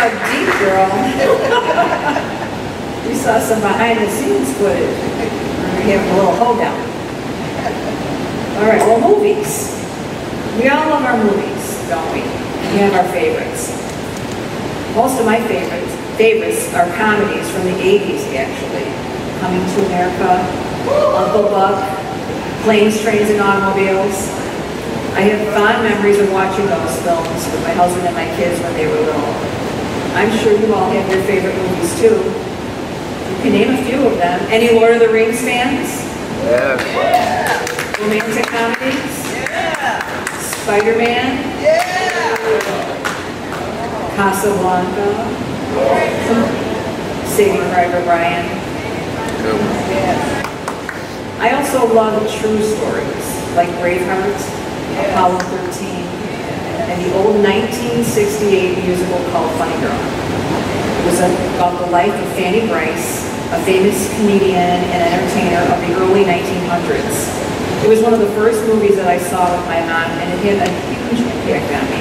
dug deep, girl. We saw some behind-the-scenes footage. We have a little hoedown. All right, well, movies. We all love our movies, don't we? We have our favorites. Most of my favorites are comedies from the 80s, actually. Coming to America, Uncle Buck, Planes, Trains, and Automobiles. I have fond memories of watching those films with my husband and my kids when they were little. I'm sure you all have your favorite movies too. You can name a few of them. Any Lord of the Rings fans? Yeah. Romantic comedies? Yeah. Spider-Man? Yeah. Casablanca? Saving Private Ryan? Yeah. I also love true stories like Braveheart, Apollo 13, and the old 1968 musical called Funny Girl. It was about the life of Fanny Brice, a famous comedian and entertainer of the early 1900s. It was one of the first movies that I saw with my mom, and it had a huge impact on me.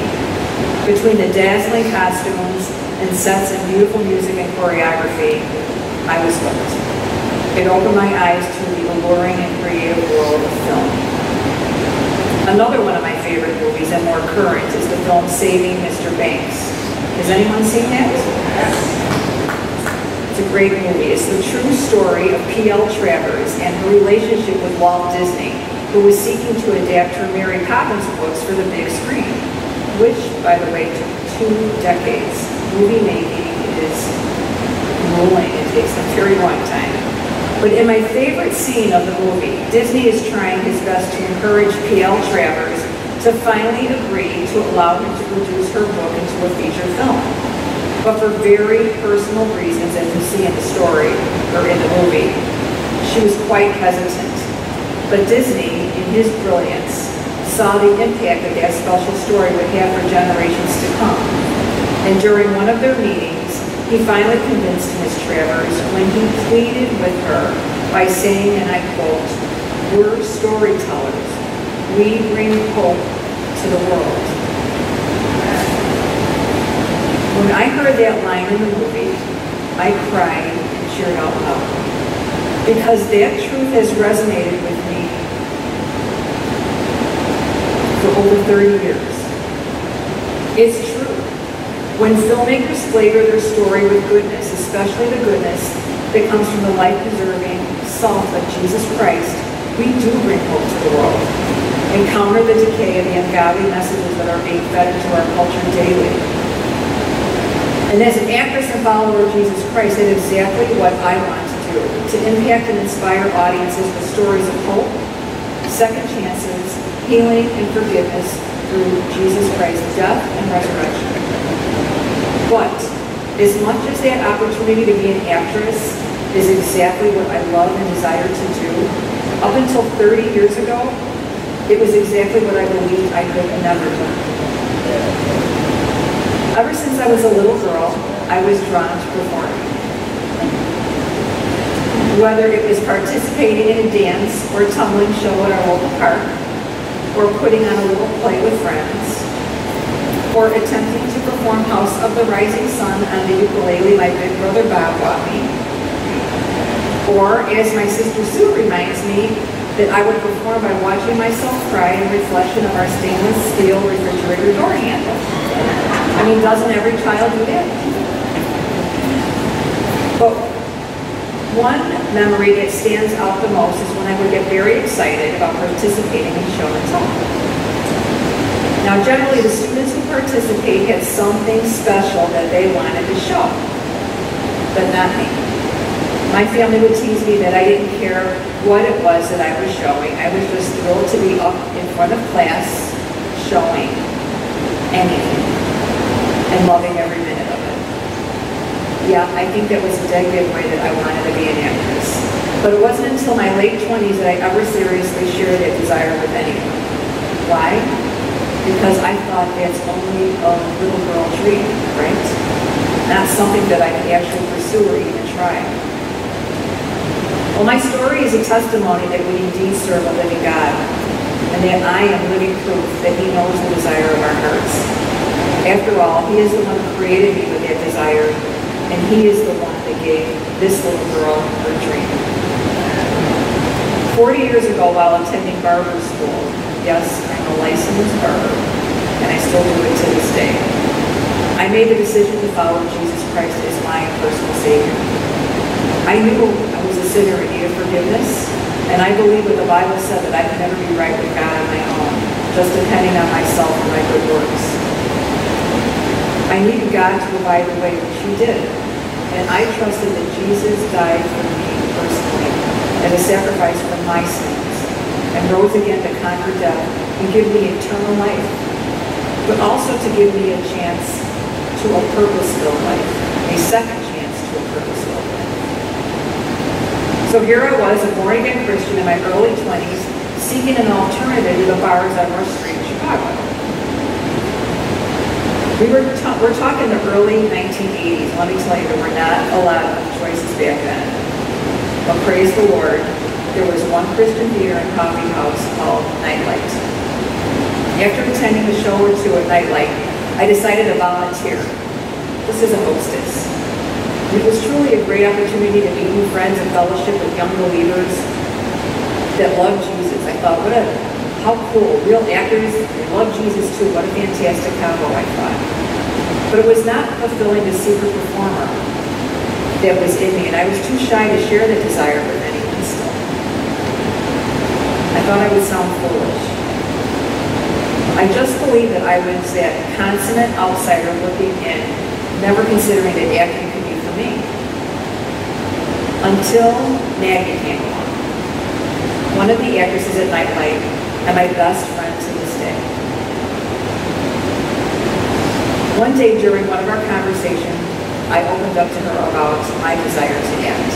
Between the dazzling costumes and sets and beautiful music and choreography, I was hooked. It opened my eyes to the alluring and creative world of film. Another one of my favorite movies and more current is the film Saving Mr. Banks. Has anyone seen that? It's a great movie. It's the true story of P.L. Travers and her relationship with Walt Disney, who was seeking to adapt her Mary Poppins books for the big screen, which, by the way, took 2 decades. Movie making is grueling. It takes a very long time. But in my favorite scene of the movie, Disney is trying his best to encourage P.L. Travers to finally agree to allow him to produce her book into a feature film. But for very personal reasons, as you see in the story, or in the movie, she was quite hesitant. But Disney, in his brilliance, saw the impact that that special story would have for generations to come. And during one of their meetings, he finally convinced Miss Travers when he pleaded with her by saying, and I quote, "We're storytellers. We bring hope to the world." When I heard that line in the movie, I cried and cheered out loud. Because that truth has resonated with me for over 30 years. It's true. When filmmakers flavor their story with goodness, especially the goodness that comes from the life-preserving salt of Jesus Christ, we do bring hope to the world and counter the decay of the ungodly messages that are being fed into our culture daily. And as an actress and follower of Jesus Christ, that is exactly what I want to do, to impact and inspire audiences with stories of hope, second chances, healing, and forgiveness through Jesus Christ's death and resurrection. But as much as that opportunity to be an actress is exactly what I love and desire to do, up until 30 years ago, it was exactly what I believed I could never do. Ever since I was a little girl, I was drawn to performing. Whether it was participating in a dance or a tumbling show at our local park, or putting on a little play with friends, or attempting to perform House of the Rising Sun on the ukulele my big brother Bob bought me, or, as my sister Sue reminds me, that I would perform by watching myself cry in the reflection of our stainless steel refrigerator door handle. I mean, doesn't every child do that? But one memory that stands out the most is when I would get very excited about participating in show and tell. Now, generally, the students who participate had something special that they wanted to show, but not me. My family would tease me that I didn't care what it was that I was showing. I was just thrilled to be up in front of class showing anything and loving every minute of it. Yeah, I think that was a dead giveaway that I wanted to be an actress. But it wasn't until my late 20s that I ever seriously shared that desire with anyone. Why? Because I thought that's only a little girl dream, right? Not something that I could actually pursue or even try. Well, my story is a testimony that we indeed serve a living God, and that I am living proof that He knows the desire of our hearts. After all, He is the one who created me with that desire, and He is the one that gave this little girl her dream. 40 years ago, while attending barber school, yes, I'm a licensed barber, and I still do it to this day, I made the decision to follow Jesus Christ as my personal Savior. I knew I was a sinner in need of forgiveness, and I believe what the Bible said that I can never be right with God on my own, just depending on myself and my good works. I needed God to provide the way, which He did, and I trusted that Jesus died for me personally as a sacrifice for my sins, and rose again to conquer death and give me eternal life, but also to give me a chance to a purpose-filled life, a second chance to a purpose-filled life. So here I was, a born-again Christian in my early 20s, seeking an alternative to the bars on Rush Street in Chicago. We're talking the early 1980s. Let me tell you, there were not a lot of choices back then. But praise the Lord, there was one Christian theater and coffee house called Nightlight. After attending a show or two at Nightlight, I decided to volunteer, just as a hostess. It was truly a great opportunity to meet new friends and fellowship with young believers that love Jesus. I thought, how cool. Real actors, they love Jesus too. What a fantastic combo, I thought. But it was not fulfilling the secret performer that was in me, and I was too shy to share the desire with anyone still. I thought I would sound foolish. I just believed that I was that consummate outsider looking in, never considering that acting could be for me. Until Maggie came along, one of the actresses at Nightlight, and my best friend to this day. One day during one of our conversations, I opened up to her about my desire to act.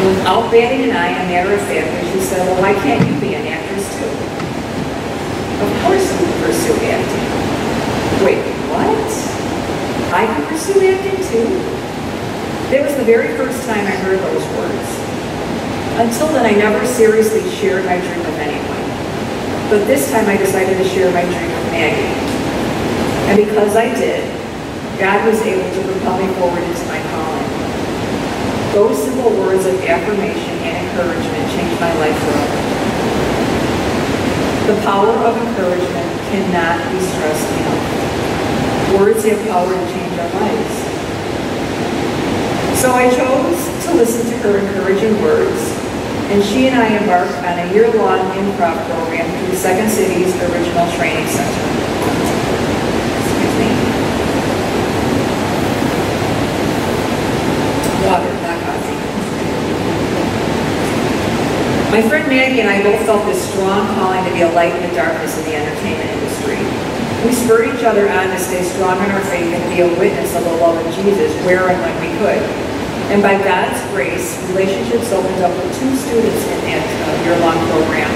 And without batting an eye, a matter of fact, she said, well, why can't you be an actress too? Of course you can pursue acting. Wait, what? I can pursue acting too? That was the very first time I heard those words. Until then, I never seriously shared my dream with anyone. But this time I decided to share my dream with Maggie. And because I did, God was able to propel me forward into my calling. Those simple words of affirmation and encouragement changed my life forever. The power of encouragement cannot be stressed enough. Words have power to change our lives. So I chose to listen to her encouraging words, and she and I embarked on a year-long improv program through the Second City's Original Training Center. Excuse me. Water, not coffee. My friend Maggie and I both felt this strong calling to be a light in the darkness in the entertainment industry. We spurred each other on to stay strong in our faith and be a witness of the love of Jesus where and when we could. And by God's grace, relationships opened up with 2 students in that year-long program.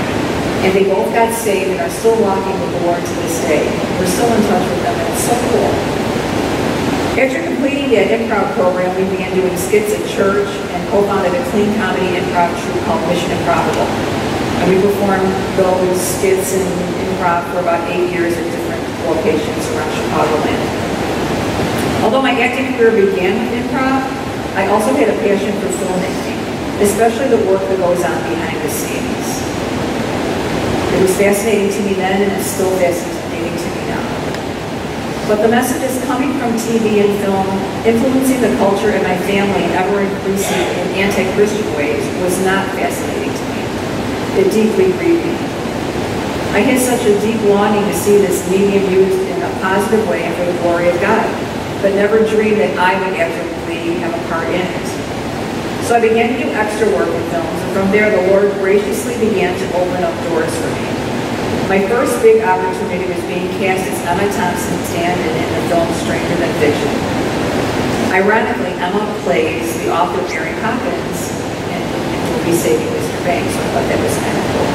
And they both got saved and are still walking with the Lord to this day. We're still in touch with them, and it's so cool. After completing that improv program, we began doing skits at church and co-founded a clean comedy improv troupe called Mission Improbable. And we performed those skits and improv for about 8 years at different locations around Chicagoland. Although my acting career began with improv, I also had a passion for filmmaking, especially the work that goes on behind the scenes. It was fascinating to me then, and it's still fascinating to me now. But the messages coming from TV and film, influencing the culture in my family in ever-increasing in anti-Christian ways, was not fascinating to me. It deeply grieved me. I had such a deep longing to see this medium used in a positive way and for the glory of God, but never dreamed that I would actually have a part in it. So I began to do extra work in films, and from there the Lord graciously began to open up doors for me. My first big opportunity was being cast as Emma Thompson's stand-in in the film Stranger Than Fiction. Ironically, Emma plays the author Mary Poppins in the movie Saving Mr. Banks, so I thought that was kind of cool.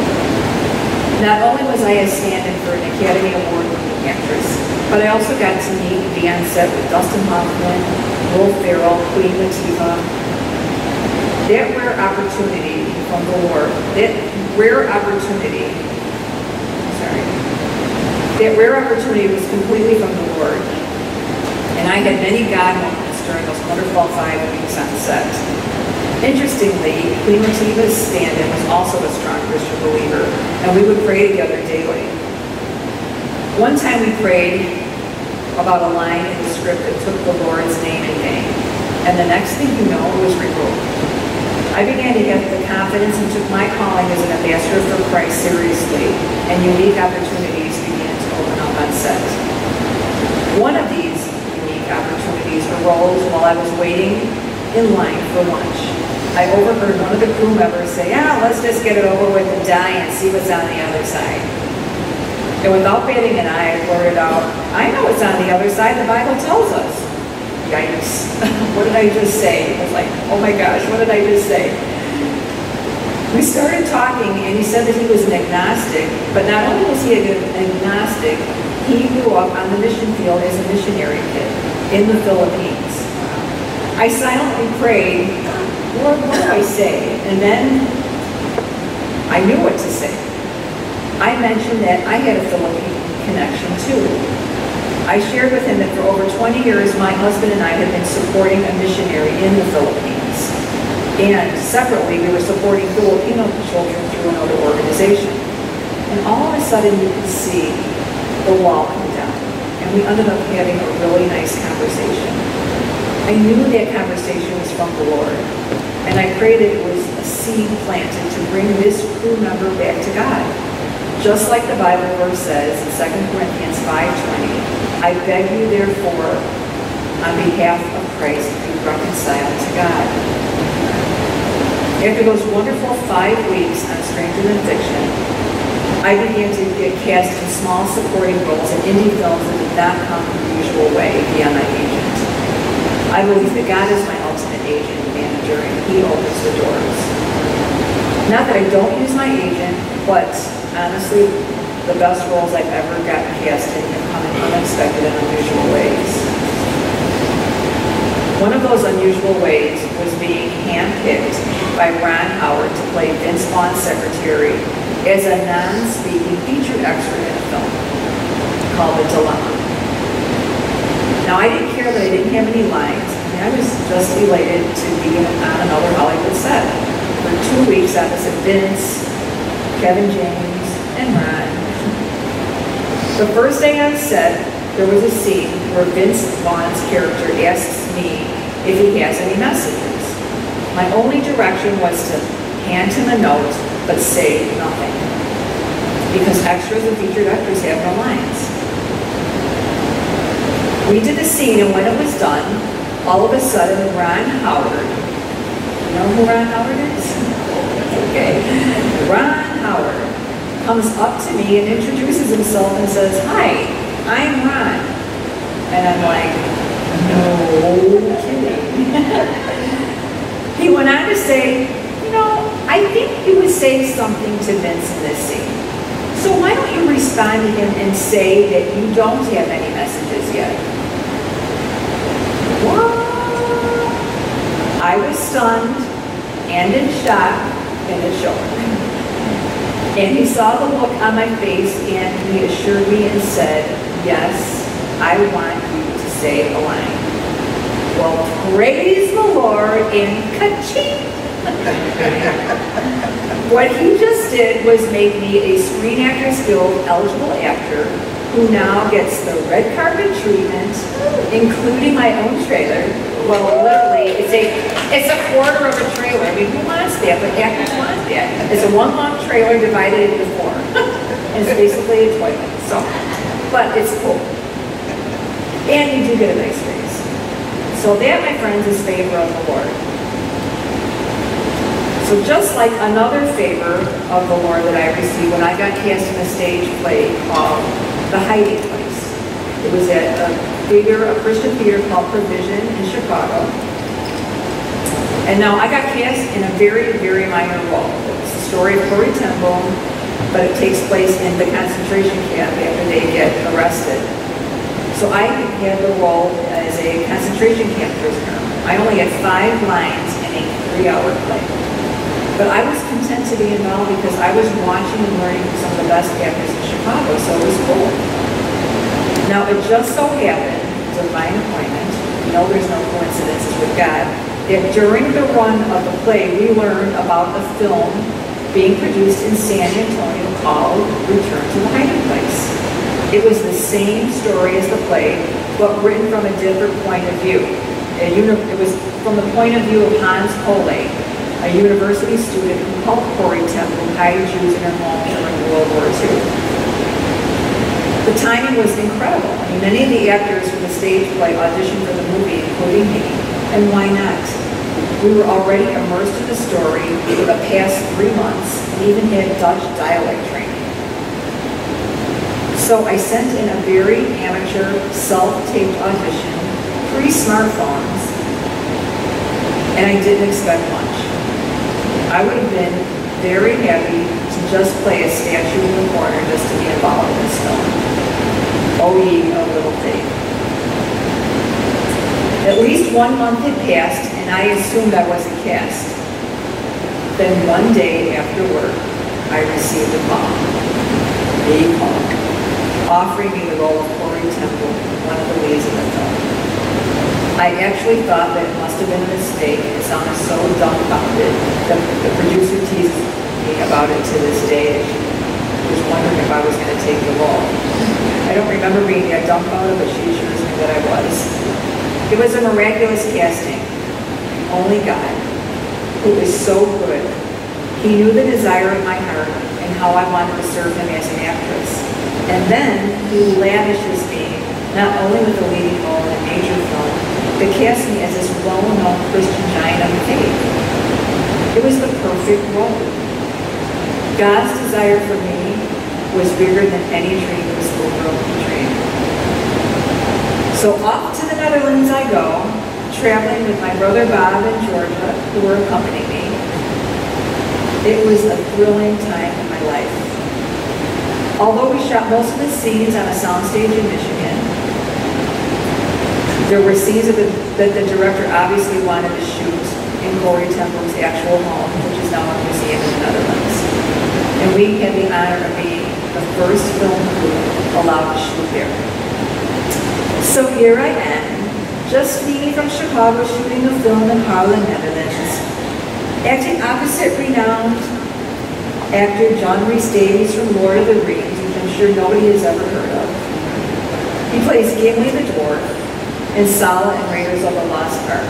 Not only was I a stand-in for an Academy Award-winning actress, but I also got to meet and be on set with Dustin Hoffman, Will Ferrell, Queen Latifah. That rare opportunity from the Lord, that That rare opportunity was completely from the Lord, and I had many God moments during those wonderful 5 weeks on set. Interestingly, Queen Latifah's stand-in was also a strong Christian believer, and we would pray together daily. One time we prayed about a line in the script that took the Lord's name in vain, and the next thing you know, it was removed. I began to get the confidence and took my calling as an ambassador for Christ seriously, and unique opportunities began to open up on set. One of these unique opportunities arose while I was waiting in line for lunch. I overheard one of the crew members say, let's just get it over with and die and see what's on the other side. And without batting an eye, I blurted out, I know what's on the other side, the Bible tells us. Yikes. What did I just say? I was like, oh my gosh, what did I just say? We started talking, and he said that he was an agnostic, but not only was he an agnostic, he grew up on the mission field as a missionary kid in the Philippines. I silently prayed, Lord, what do I say? And then I knew what to say. I mentioned that I had a Philippine connection too. I shared with him that for over 20 years, my husband and I had been supporting a missionary in the Philippines. And separately, we were supporting Filipino children through another organization. And all of a sudden, you could see the wall come down. And we ended up having a really nice conversation. I knew that conversation was from the Lord. And I prayed that it was a seed planted to bring this crew member back to God. Just like the Bible verse says in 2 Corinthians 5:20, I beg you therefore, on behalf of Christ, be reconciled to God. After those wonderful 5 weeks on Stranger Than Fiction, I began to get cast in small supporting roles in indie films that did not come the usual way via my agent. I believe that God is my ultimate agent and manager, and He opens the doors. Not that I don't use my agent, but honestly, the best roles I've ever gotten cast in have come in unexpected and unusual ways. One of those unusual ways was being handpicked by Ron Howard to play Vince Vaughn's secretary as a non-speaking featured extra in a film called The Dilemma. Now, I didn't care that I didn't have any lines. I was just elated to be on another Hollywood set for 2 weeks opposite Vince, Kevin James, and Ron. The first day on set, there was a scene where Vince Vaughn's character asks me if he has any messages. My only direction was to hand him a note, but say nothing, because extras and featured actors have no lines. We did the scene, and when it was done, all of a sudden, Ron Howard, you know who Ron Howard is? Okay. Ron Howard comes up to me and introduces himself and says, "Hi, I'm Ron." And I'm like, no kidding. He went on to say, I think you would say something to Vince in this scene. So why don't you respond to him and say that you don't have any messages yet? What? I was stunned and in shock, and it showed. And he saw the look on my face, and he assured me and said, "Yes, I want you to say a line." Well, praise the Lord, and ka-ching! What he just did was make me a Screen Actors Guild eligible actor who now gets the red carpet treatment, including my own trailer. Well, literally, it's a quarter of a trailer. I mean, who wants that? But actors want that. It's a one long trailer divided into 4. And it's basically a toilet. So, but it's cool. And you do get a nice raise. So that, my friends, is favor of the Lord. So just like another favor of the Lord that I received when I got cast in a stage play called The Hiding Place. It was at a Christian theater called Provision in Chicago. And now I got cast in a very, very minor role. It's the story of Corrie ten Boom, but it takes place in the concentration camp after they get arrested. So I had the role as a concentration camp prisoner. I only had 5 lines in a 3-hour play. But I was content to be involved because I was watching and learning from some of the best actors in Chicago, so it was cool. Now, it just so happened, divine appointment, there's no coincidences with God, that during the run of the play, we learned about a film being produced in San Antonio called Return to the Hiding Place. It was the same story as the play, but written from a different point of view. It was from the point of view of Hans Cole, a university student who helped Corrie ten Boom hide Jews in her home during World War II. The timing was incredible. Many of the actors from the stage play auditioned for the movie, including me, and why not? We were already immersed in the story for the past 3 months and even had Dutch dialect training. So I sent in a very amateur, self-taped audition, pre-smartphones, and I didn't expect much. I would have been very happy to just play a statue in the corner just to be involved in this film. Oh, ye of little faith. At least 1 month had passed, and I assumed I wasn't cast. Then one day after work, I received a call, offering me the role of Corrie ten Boom, one of the leads in the film. I actually thought that it must have been a mistake. It sounded so dumbfounded that the producer teased me about it to this day. She was wondering if I was going to take the role. I don't remember being that dumbfounded, but she assures me that I was. It was a miraculous casting. Only God, who is so good. He knew the desire of my heart and how I wanted to serve him as an actress. And then he lavishes me not only with a leading role in a major film, but cast me as this well-known Christian giant of faith. It was the perfect role. God's desire for me was bigger than any dream this little girl could dream. So off to the Netherlands I go, traveling with my brother Bob and Georgia, who were accompanying me. It was a thrilling time in my life. Although we shot most of the scenes on a soundstage in Michigan, there were scenes that the director obviously wanted to shoot in Corrie ten Boom's actual home, which is now a museum in the Netherlands. And we had the honor of being the first film crew allowed to shoot there. So here I am, just me from Chicago shooting a film in Haarlem, Netherlands, acting opposite renowned actor John Rhys Davies from Lord of the Rings, which I'm sure nobody has ever heard of. He plays Gimli the Dwarf and Sala in Raiders of the Lost Ark.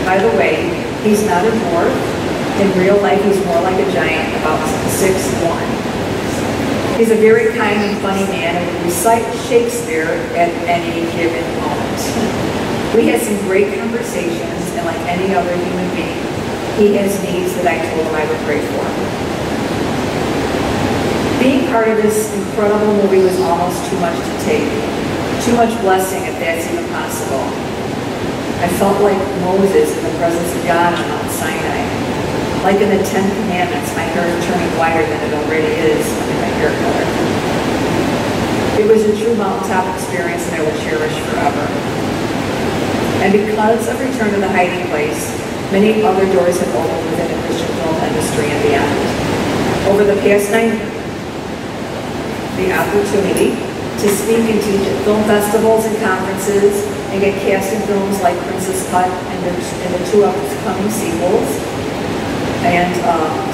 By the way, he's not a dwarf. In real life, he's more like a giant, about 6'1". He's a very kind and funny man and would recite Shakespeare at any given moment. We had some great conversations, and like any other human being, he has needs that I told him I would pray for. Being part of this incredible movie was almost too much to take. Too much blessing, if that's even possible. I felt like Moses in the presence of God on Mount Sinai. Like in the 10 Commandments, my hair is turning whiter than it already is under my hair color. It was a true mountaintop experience that I will cherish forever. And because of Return to the Hiding Place, many other doors have opened within the Christian film industry and beyond. Over the past 9 years, the opportunity to speak and teach at film festivals and conferences and get cast in films like Princess Cut and the 2 upcoming sequels, and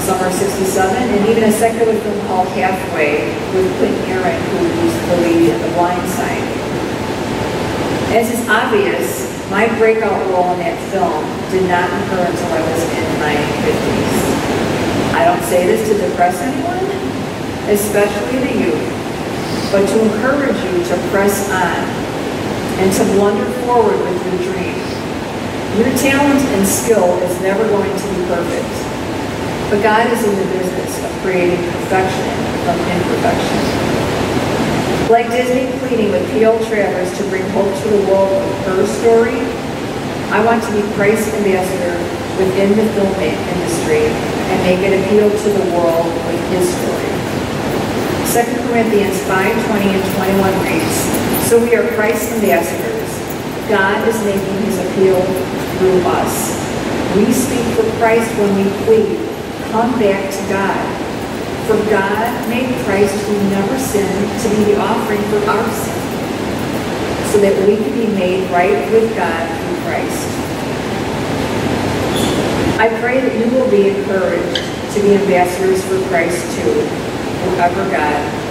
Summer 67, and even a secular film called Halfway with Quentin Aaron, who's the lead in The Blind Side. As is obvious, my breakout role in that film did not occur until I was in my 50s. I don't say this to depress anyone, especially the youth, but to encourage you to press on and to blunder forward with your dream. Your talent and skill is never going to be perfect. But God is in the business of creating perfection from imperfection. Like Disney pleading with P.L. Travers to bring hope to the world with her story, I want to be Christ's ambassador within the film industry and make it appeal to the world with his story. 2 Corinthians 5:20 and 21 reads, "So we are Christ's ambassadors. God is making his appeal through us. We speak for Christ when we plead, come back to God. For God made Christ, who never sinned, to be the offering for our sin, so that we can be made right with God through Christ. I pray that you will be encouraged to be ambassadors for Christ too, wherever God